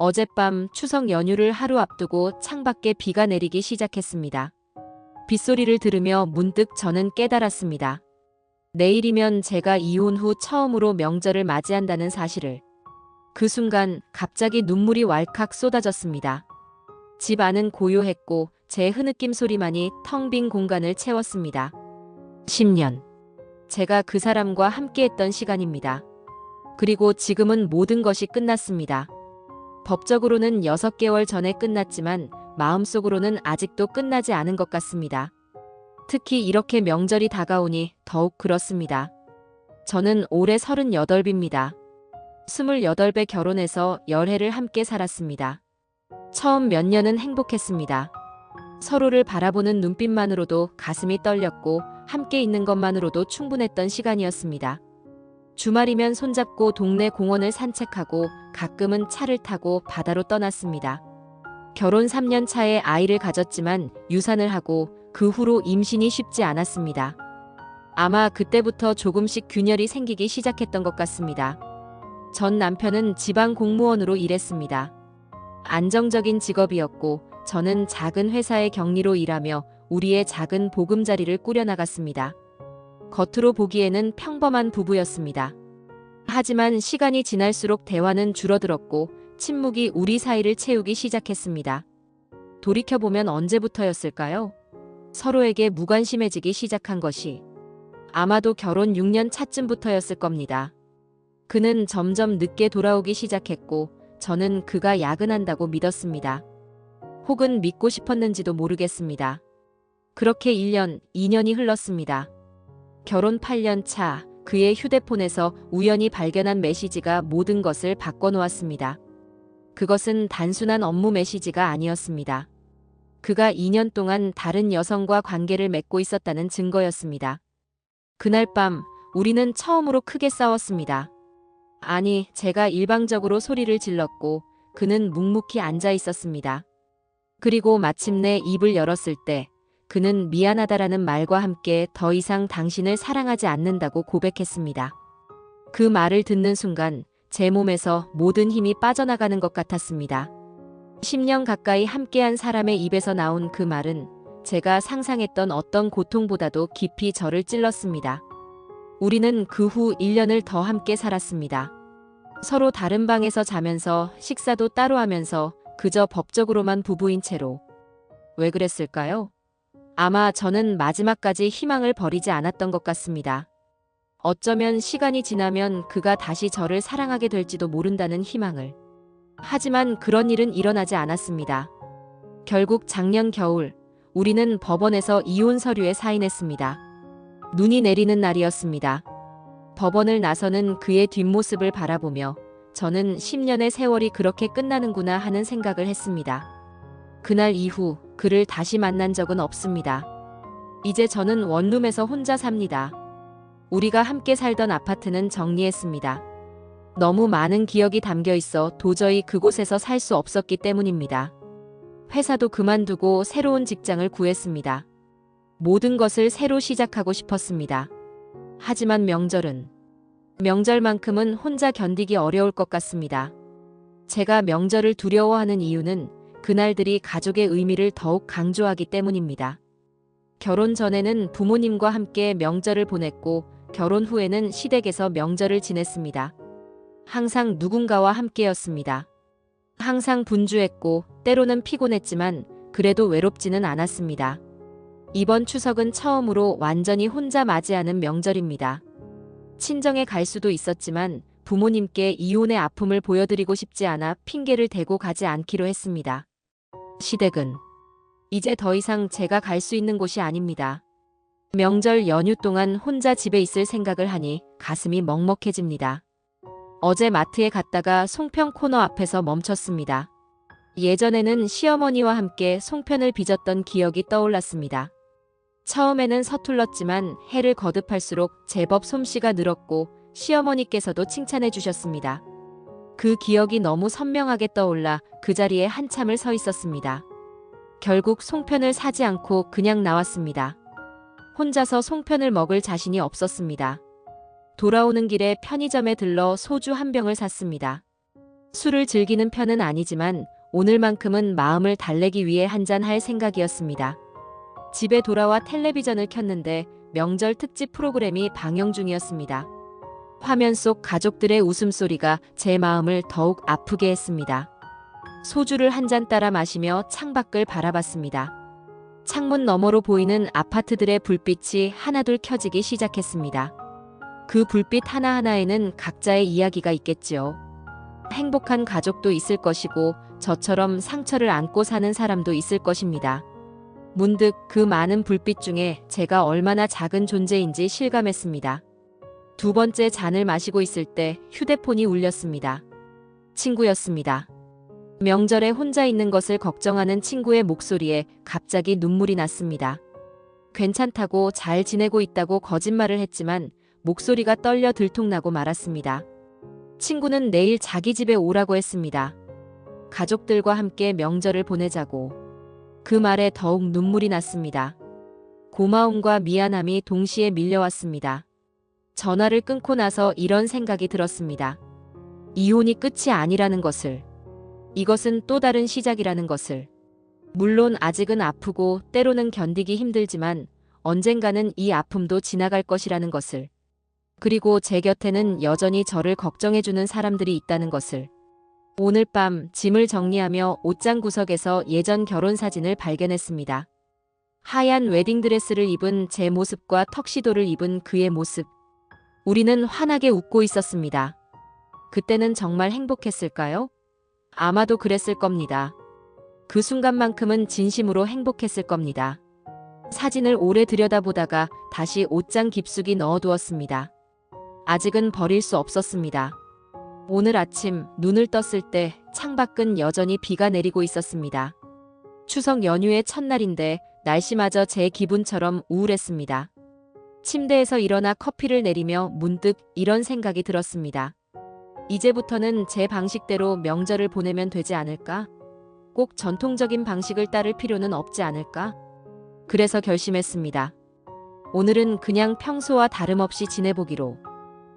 어젯밤 추석 연휴를 하루 앞두고 창밖에 비가 내리기 시작했습니다. 빗소리를 들으며 문득 저는 깨달았습니다. 내일이면 제가 이혼 후 처음으로 명절을 맞이한다는 사실을. 그 순간 갑자기 눈물이 왈칵 쏟아졌습니다. 집 안은 고요했고 제 흐느낌 소리만이 텅 빈 공간을 채웠습니다. 10년. 제가 그 사람과 함께했던 시간입니다. 그리고 지금은 모든 것이 끝났습니다. 법적으로는 6개월 전에 끝났지만 마음속으로는 아직도 끝나지 않은 것 같습니다. 특히 이렇게 명절이 다가오니 더욱 그렇습니다. 저는 올해 38입니다. 28배 결혼해서 열해를 함께 살았습니다. 처음 몇 년은 행복했습니다. 서로를 바라보는 눈빛만으로도 가슴이 떨렸고 함께 있는 것만으로도 충분했던 시간이었습니다. 주말이면 손잡고 동네 공원을 산책하고 가끔은 차를 타고 바다로 떠났습니다. 결혼 3년 차에 아이를 가졌지만 유산을 하고 그 후로 임신이 쉽지 않았습니다. 아마 그때부터 조금씩 균열이 생기기 시작했던 것 같습니다. 전 남편은 지방 공무원으로 일했습니다. 안정적인 직업이었고 저는 작은 회사의 격리로 일하며 우리의 작은 보금자리를 꾸려나갔습니다. 겉으로 보기에는 평범한 부부였습니다. 하지만 시간이 지날수록 대화는 줄어들었고 침묵이 우리 사이를 채우기 시작했습니다. 돌이켜보면 언제부터였을까요? 서로에게 무관심해지기 시작한 것이. 아마도 결혼 6년 차쯤부터였을 겁니다. 그는 점점 늦게 돌아오기 시작했고 저는 그가 야근한다고 믿었습니다. 혹은 믿고 싶었는지도 모르겠습니다. 그렇게 1년, 2년이 흘렀습니다. 결혼 8년 차 그의 휴대폰에서 우연히 발견한 메시지가 모든 것을 바꿔놓았습니다. 그것은 단순한 업무 메시지가 아니었습니다. 그가 2년 동안 다른 여성과 관계를 맺고 있었다는 증거였습니다. 그날 밤 우리는 처음으로 크게 싸웠습니다. 아니, 제가 일방적으로 소리를 질렀고 그는 묵묵히 앉아 있었습니다. 그리고 마침내 입을 열었을 때 그는 미안하다라는 말과 함께 더 이상 당신을 사랑하지 않는다고 고백했습니다. 그 말을 듣는 순간 제 몸에서 모든 힘이 빠져나가는 것 같았습니다. 10년 가까이 함께한 사람의 입에서 나온 그 말은 제가 상상했던 어떤 고통보다도 깊이 저를 찔렀습니다. 우리는 그 후 1년을 더 함께 살았습니다. 서로 다른 방에서 자면서 식사도 따로 하면서 그저 법적으로만 부부인 채로. 왜 그랬을까요? 아마 저는 마지막까지 희망을 버리지 않았던 것 같습니다. 어쩌면 시간이 지나면 그가 다시 저를 사랑하게 될지도 모른다는 희망을. 하지만 그런 일은 일어나지 않았습니다. 결국 작년 겨울 우리는 법원에서 이혼 서류에 사인했습니다. 눈이 내리는 날이었습니다. 법원을 나서는 그의 뒷모습을 바라보며 저는 10년의 세월이 그렇게 끝나는구나 하는 생각을 했습니다. 그날 이후 그를 다시 만난 적은 없습니다. 이제 저는 원룸에서 혼자 삽니다. 우리가 함께 살던 아파트는 정리했습니다. 너무 많은 기억이 담겨 있어 도저히 그곳에서 살 수 없었기 때문입니다. 회사도 그만두고 새로운 직장을 구했습니다. 모든 것을 새로 시작하고 싶었습니다. 하지만 명절만큼은 혼자 견디기 어려울 것 같습니다. 제가 명절을 두려워하는 이유는 그날들이 가족의 의미를 더욱 강조하기 때문입니다. 결혼 전에는 부모님과 함께 명절을 보냈고 결혼 후에는 시댁에서 명절을 지냈습니다. 항상 누군가와 함께였습니다. 항상 분주했고 때로는 피곤했지만 그래도 외롭지는 않았습니다. 이번 추석은 처음으로 완전히 혼자 맞이하는 명절입니다. 친정에 갈 수도 있었지만 부모님께 이혼의 아픔을 보여드리고 싶지 않아 핑계를 대고 가지 않기로 했습니다. 시댁은 이제 더 이상 제가 갈 수 있는 곳이 아닙니다. 명절 연휴 동안 혼자 집에 있을 생각을 하니 가슴이 먹먹해집니다. 어제 마트에 갔다가 송편 코너 앞에서 멈췄습니다. 예전에는 시어머니와 함께 송편을 빚었던 기억이 떠올랐습니다. 처음에는 서툴렀지만 해를 거듭할수록 제법 솜씨가 늘었고 시어머니께서도 칭찬해 주셨습니다. 그 기억이 너무 선명하게 떠올라 그 자리에 한참을 서 있었습니다. 결국 송편을 사지 않고 그냥 나왔습니다. 혼자서 송편을 먹을 자신이 없었습니다. 돌아오는 길에 편의점에 들러 소주 한 병을 샀습니다. 술을 즐기는 편은 아니지만 오늘만큼은 마음을 달래기 위해 한잔 할 생각이었습니다. 집에 돌아와 텔레비전을 켰는데 명절 특집 프로그램이 방영 중이었습니다. 화면 속 가족들의 웃음소리가 제 마음을 더욱 아프게 했습니다. 소주를 한 잔 따라 마시며 창밖을 바라봤습니다. 창문 너머로 보이는 아파트들의 불빛이 하나둘 켜지기 시작했습니다. 그 불빛 하나하나에는 각자의 이야기가 있겠지요. 행복한 가족도 있을 것이고 저처럼 상처를 안고 사는 사람도 있을 것입니다. 문득 그 많은 불빛 중에 제가 얼마나 작은 존재인지 실감했습니다. 두 번째 잔을 마시고 있을 때 휴대폰이 울렸습니다. 친구였습니다. 명절에 혼자 있는 것을 걱정하는 친구의 목소리에 갑자기 눈물이 났습니다. 괜찮다고 잘 지내고 있다고 거짓말을 했지만 목소리가 떨려 들통나고 말았습니다. 친구는 내일 자기 집에 오라고 했습니다. 가족들과 함께 명절을 보내자고. 그 말에 더욱 눈물이 났습니다. 고마움과 미안함이 동시에 밀려왔습니다. 전화를 끊고 나서 이런 생각이 들었습니다. 이혼이 끝이 아니라는 것을. 이것은 또 다른 시작이라는 것을. 물론 아직은 아프고 때로는 견디기 힘들지만 언젠가는 이 아픔도 지나갈 것이라는 것을. 그리고 제 곁에는 여전히 저를 걱정해주는 사람들이 있다는 것을. 오늘 밤 짐을 정리하며 옷장 구석에서 예전 결혼 사진을 발견했습니다. 하얀 웨딩드레스를 입은 제 모습과 턱시도를 입은 그의 모습. 우리는 환하게 웃고 있었습니다. 그때는 정말 행복했을까요? 아마도 그랬을 겁니다. 그 순간만큼은 진심으로 행복했을 겁니다. 사진을 오래 들여다보다가 다시 옷장 깊숙이 넣어두었습니다. 아직은 버릴 수 없었습니다. 오늘 아침 눈을 떴을 때 창밖은 여전히 비가 내리고 있었습니다. 추석 연휴의 첫날인데 날씨마저 제 기분처럼 우울했습니다. 침대에서 일어나 커피를 내리며 문득 이런 생각이 들었습니다. 이제부터는 제 방식대로 명절을 보내면 되지 않을까? 꼭 전통적인 방식을 따를 필요는 없지 않을까? 그래서 결심했습니다. 오늘은 그냥 평소와 다름없이 지내보기로.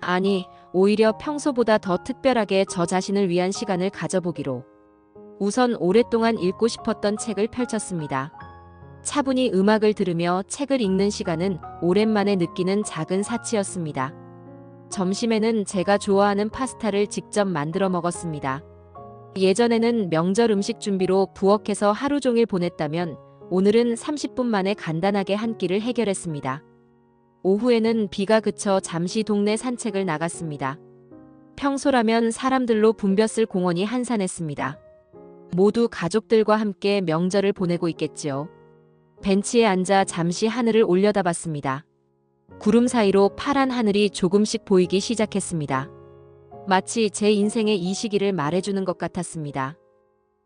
아니, 오히려 평소보다 더 특별하게 저 자신을 위한 시간을 가져보기로. 우선 오랫동안 읽고 싶었던 책을 펼쳤습니다. 차분히 음악을 들으며 책을 읽는 시간은 오랜만에 느끼는 작은 사치였습니다. 점심에는 제가 좋아하는 파스타를 직접 만들어 먹었습니다. 예전에는 명절 음식 준비로 부엌에서 하루 종일 보냈다면 오늘은 30분 만에 간단하게 한 끼를 해결했습니다. 오후에는 비가 그쳐 잠시 동네 산책을 나갔습니다. 평소라면 사람들로 붐볐을 공원이 한산했습니다. 모두 가족들과 함께 명절을 보내고 있겠지요. 벤치에 앉아 잠시 하늘을 올려다봤습니다. 구름 사이로 파란 하늘이 조금씩 보이기 시작했습니다. 마치 제 인생의 이 시기를 말해주는 것 같았습니다.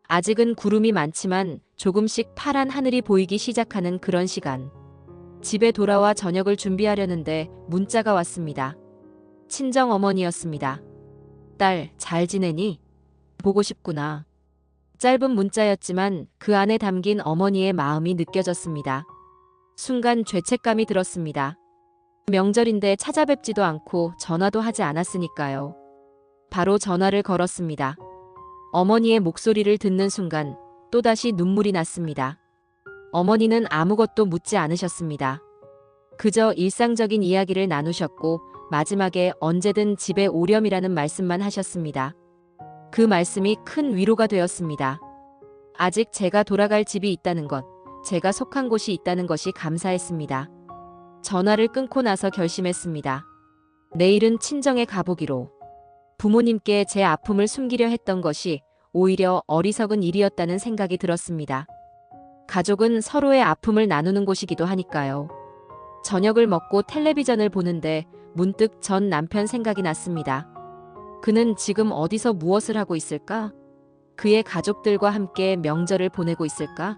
아직은 구름이 많지만 조금씩 파란 하늘이 보이기 시작하는 그런 시간. 집에 돌아와 저녁을 준비하려는데 문자가 왔습니다. 친정 어머니였습니다. 딸, 잘 지내니? 보고 싶구나. 짧은 문자였지만 그 안에 담긴 어머니의 마음이 느껴졌습니다. 순간 죄책감이 들었습니다. 명절인데 찾아뵙지도 않고 전화도 하지 않았으니까요. 바로 전화를 걸었습니다. 어머니의 목소리를 듣는 순간 또다시 눈물이 났습니다. 어머니는 아무것도 묻지 않으셨습니다. 그저 일상적인 이야기를 나누셨고 마지막에 언제든 집에 오렴이라는 말씀만 하셨습니다. 그 말씀이 큰 위로가 되었습니다. 아직 제가 돌아갈 집이 있다는 것, 제가 속한 곳이 있다는 것이 감사했습니다. 전화를 끊고 나서 결심했습니다. 내일은 친정에 가보기로. 부모님께 제 아픔을 숨기려 했던 것이 오히려 어리석은 일이었다는 생각이 들었습니다. 가족은 서로의 아픔을 나누는 곳이기도 하니까요. 저녁을 먹고 텔레비전을 보는데 문득 전 남편 생각이 났습니다. 그는 지금 어디서 무엇을 하고 있을까? 그의 가족들과 함께 명절을 보내고 있을까?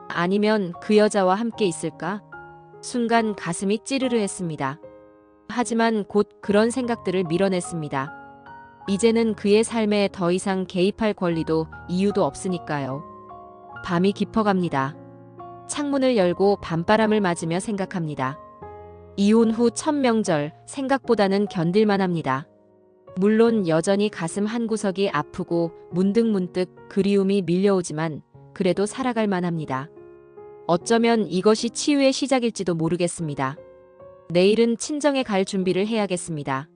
아니면 그 여자와 함께 있을까? 순간 가슴이 찌르르 했습니다. 하지만 곧 그런 생각들을 밀어냈습니다. 이제는 그의 삶에 더 이상 개입할 권리도 이유도 없으니까요. 밤이 깊어갑니다. 창문을 열고 밤바람을 맞으며 생각합니다. 이혼 후 첫 명절, 생각보다는 견딜만 합니다. 물론 여전히 가슴 한구석이 아프고 문득문득 그리움이 밀려오지만 그래도 살아갈 만합니다. 어쩌면 이것이 치유의 시작일지도 모르겠습니다. 내일은 친정에 갈 준비를 해야겠습니다.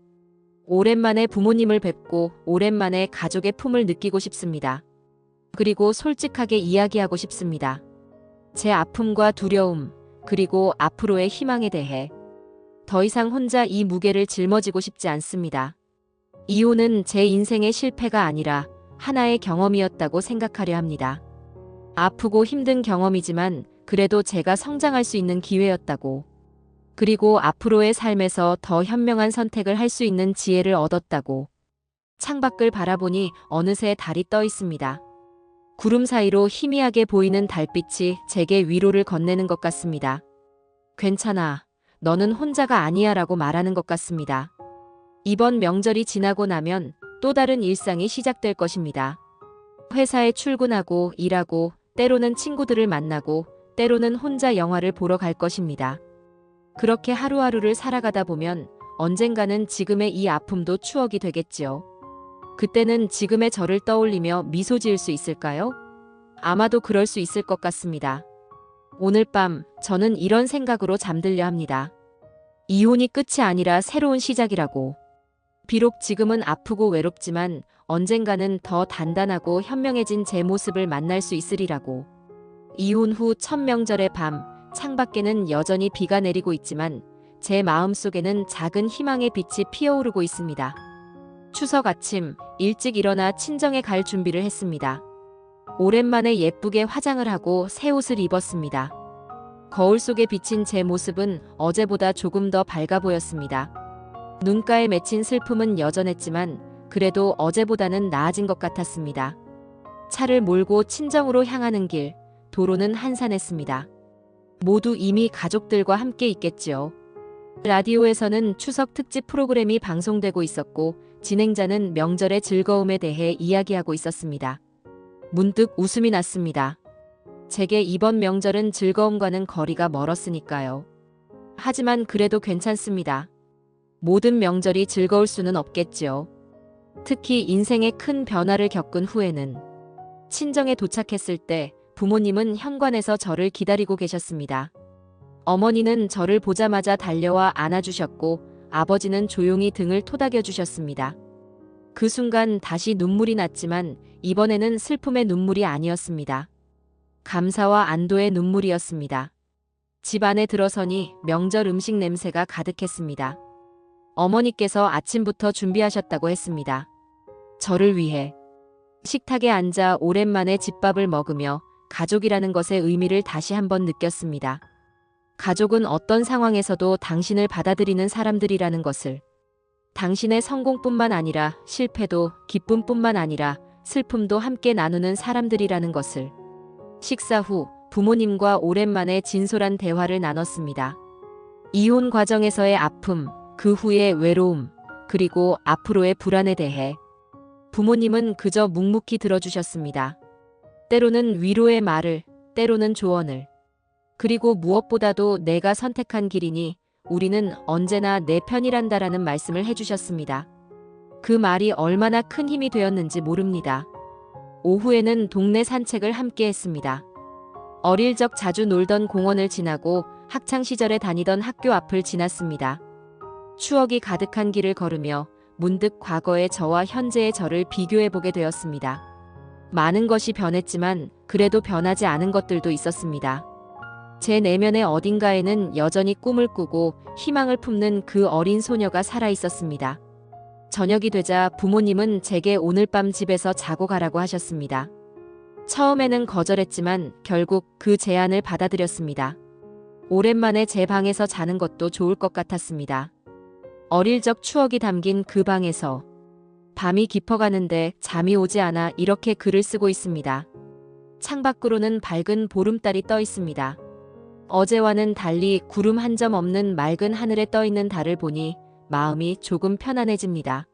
오랜만에 부모님을 뵙고 오랜만에 가족의 품을 느끼고 싶습니다. 그리고 솔직하게 이야기하고 싶습니다. 제 아픔과 두려움, 그리고 앞으로의 희망에 대해 더 이상 혼자 이 무게를 짊어지고 싶지 않습니다. 이혼은 제 인생의 실패가 아니라 하나의 경험이었다고 생각하려 합니다. 아프고 힘든 경험이지만 그래도 제가 성장할 수 있는 기회였다고. 그리고 앞으로의 삶에서 더 현명한 선택을 할 수 있는 지혜를 얻었다고. 창밖을 바라보니 어느새 달이 떠 있습니다. 구름 사이로 희미하게 보이는 달빛이 제게 위로를 건네는 것 같습니다. 괜찮아. 너는 혼자가 아니야 라고 말하는 것 같습니다. 이번 명절이 지나고 나면 또 다른 일상이 시작될 것입니다. 회사에 출근하고 일하고 때로는 친구들을 만나고 때로는 혼자 영화를 보러 갈 것입니다. 그렇게 하루하루를 살아가다 보면 언젠가는 지금의 이 아픔도 추억이 되겠지요. 그때는 지금의 저를 떠올리며 미소 지을 수 있을까요? 아마도 그럴 수 있을 것 같습니다. 오늘 밤 저는 이런 생각으로 잠들려 합니다. 이혼이 끝이 아니라 새로운 시작이라고. 비록 지금은 아프고 외롭지만 언젠가는 더 단단하고 현명해진 제 모습을 만날 수 있으리라고. 이혼 후 첫 명절의 밤, 창밖에는 여전히 비가 내리고 있지만 제 마음속에는 작은 희망의 빛이 피어오르고 있습니다. 추석 아침 일찍 일어나 친정에 갈 준비를 했습니다. 오랜만에 예쁘게 화장을 하고 새 옷을 입었습니다. 거울 속에 비친 제 모습은 어제보다 조금 더 밝아 보였습니다. 눈가에 맺힌 슬픔은 여전했지만 그래도 어제보다는 나아진 것 같았습니다. 차를 몰고 친정으로 향하는 길, 도로는 한산했습니다. 모두 이미 가족들과 함께 있겠지요. 라디오에서는 추석 특집 프로그램이 방송되고 있었고 진행자는 명절의 즐거움에 대해 이야기하고 있었습니다. 문득 웃음이 났습니다. 제게 이번 명절은 즐거움과는 거리가 멀었으니까요. 하지만 그래도 괜찮습니다. 모든 명절이 즐거울 수는 없겠지요. 특히 인생의 큰 변화를 겪은 후에는. 친정에 도착했을 때 부모님은 현관에서 저를 기다리고 계셨습니다. 어머니는 저를 보자마자 달려와 안아주셨고 아버지는 조용히 등을 토닥여 주셨습니다. 그 순간 다시 눈물이 났지만 이번에는 슬픔의 눈물이 아니었습니다. 감사와 안도의 눈물이었습니다. 집 안에 들어서니 명절 음식 냄새가 가득했습니다. 어머니께서 아침부터 준비하셨다고 했습니다. 저를 위해. 식탁에 앉아 오랜만에 집밥을 먹으며 가족이라는 것의 의미를 다시 한번 느꼈습니다. 가족은 어떤 상황에서도 당신을 받아들이는 사람들이라는 것을. 당신의 성공뿐만 아니라 실패도, 기쁨뿐만 아니라 슬픔도 함께 나누는 사람들이라는 것을. 식사 후 부모님과 오랜만에 진솔한 대화를 나눴습니다. 이혼 과정에서의 아픔, 그 후의 외로움, 그리고 앞으로의 불안에 대해. 부모님은 그저 묵묵히 들어주셨습니다. 때로는 위로의 말을, 때로는 조언을. 그리고 무엇보다도 내가 선택한 길이니 우리는 언제나 내 편이란다라는 말씀을 해주셨습니다. 그 말이 얼마나 큰 힘이 되었는지 모릅니다. 오후에는 동네 산책을 함께 했습니다. 어릴 적 자주 놀던 공원을 지나고 학창시절에 다니던 학교 앞을 지났습니다. 추억이 가득한 길을 걸으며 문득 과거의 저와 현재의 저를 비교해보게 되었습니다. 많은 것이 변했지만 그래도 변하지 않은 것들도 있었습니다. 제 내면의 어딘가에는 여전히 꿈을 꾸고 희망을 품는 그 어린 소녀가 살아 있었습니다. 저녁이 되자 부모님은 제게 오늘 밤 집에서 자고 가라고 하셨습니다. 처음에는 거절했지만 결국 그 제안을 받아들였습니다. 오랜만에 제 방에서 자는 것도 좋을 것 같았습니다. 어릴 적 추억이 담긴 그 방에서. 밤이 깊어가는데 잠이 오지 않아 이렇게 글을 쓰고 있습니다. 창밖으로는 밝은 보름달이 떠 있습니다. 어제와는 달리 구름 한 점 없는 맑은 하늘에 떠 있는 달을 보니 마음이 조금 편안해집니다.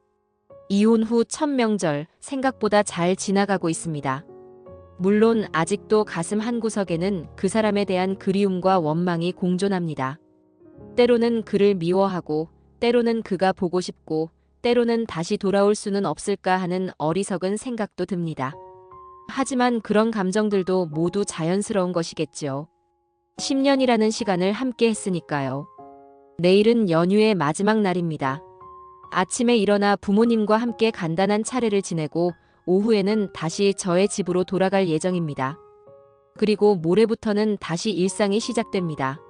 이혼 후 첫 명절 생각보다 잘 지나가고 있습니다. 물론 아직도 가슴 한구석에는 그 사람에 대한 그리움과 원망이 공존합니다. 때로는 그를 미워하고 때로는 그가 보고 싶고 때로는 다시 돌아올 수는 없을까 하는 어리석은 생각도 듭니다. 하지만 그런 감정들도 모두 자연스러운 것이겠지요. 10년이라는 시간을 함께 했으니까요. 내일은 연휴의 마지막 날입니다. 아침에 일어나 부모님과 함께 간단한 차례를 지내고 오후에는 다시 저의 집으로 돌아갈 예정입니다. 그리고 모레부터는 다시 일상이 시작됩니다.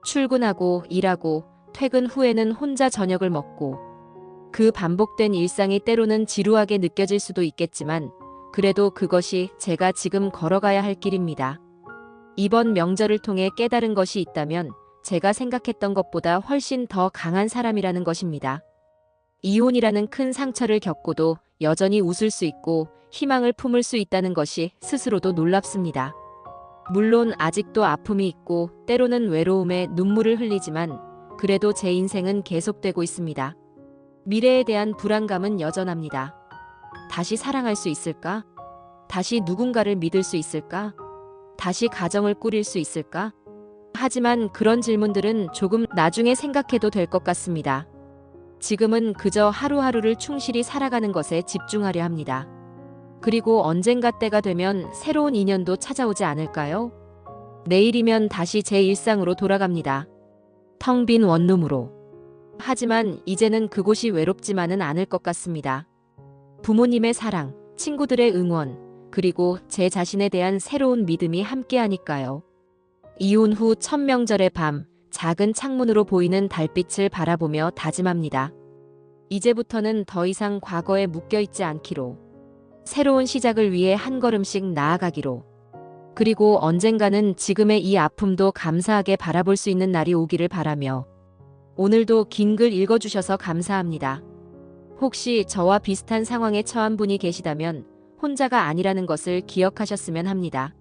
출근하고 일하고 퇴근 후에는 혼자 저녁을 먹고 그 반복된 일상이 때로는 지루하게 느껴질 수도 있겠지만 그래도 그것이 제가 지금 걸어가야 할 길입니다. 이번 명절을 통해 깨달은 것이 있다면 제가 생각했던 것보다 훨씬 더 강한 사람이라는 것입니다. 이혼이라는 큰 상처를 겪고도 여전히 웃을 수 있고 희망을 품을 수 있다는 것이 스스로도 놀랍습니다. 물론 아직도 아픔이 있고 때로는 외로움에 눈물을 흘리지만 그래도 제 인생은 계속되고 있습니다. 미래에 대한 불안감은 여전합니다. 다시 사랑할 수 있을까? 다시 누군가를 믿을 수 있을까? 다시 가정을 꾸릴 수 있을까? 하지만 그런 질문들은 조금 나중에 생각해도 될 것 같습니다. 지금은 그저 하루하루를 충실히 살아가는 것에 집중하려 합니다. 그리고 언젠가 때가 되면 새로운 인연도 찾아오지 않을까요? 내일이면 다시 제 일상으로 돌아갑니다. 텅 빈 원룸으로. 하지만 이제는 그곳이 외롭지만은 않을 것 같습니다. 부모님의 사랑, 친구들의 응원, 그리고 제 자신에 대한 새로운 믿음이 함께하니까요. 이혼 후 첫 명절의 밤, 작은 창문으로 보이는 달빛을 바라보며 다짐합니다. 이제부터는 더 이상 과거에 묶여있지 않기로. 새로운 시작을 위해 한 걸음씩 나아가기로. 그리고 언젠가는 지금의 이 아픔도 감사하게 바라볼 수 있는 날이 오기를 바라며. 오늘도 긴 글 읽어주셔서 감사합니다. 혹시 저와 비슷한 상황에 처한 분이 계시다면 혼자가 아니라는 것을 기억하셨으면 합니다.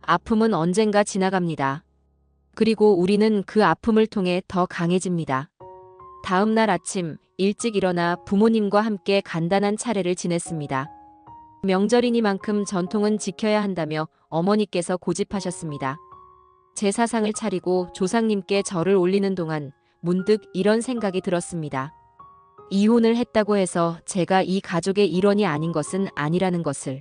아픔은 언젠가 지나갑니다. 그리고 우리는 그 아픔을 통해 더 강해집니다. 다음 날 아침 일찍 일어나 부모님과 함께 간단한 차례를 지냈습니다. 명절이니만큼 전통은 지켜야 한다며 어머니께서 고집하셨습니다. 제사상을 차리고 조상님께 절을 올리는 동안 문득 이런 생각이 들었습니다. 이혼을 했다고 해서 제가 이 가족의 일원이 아닌 것은 아니라는 것을.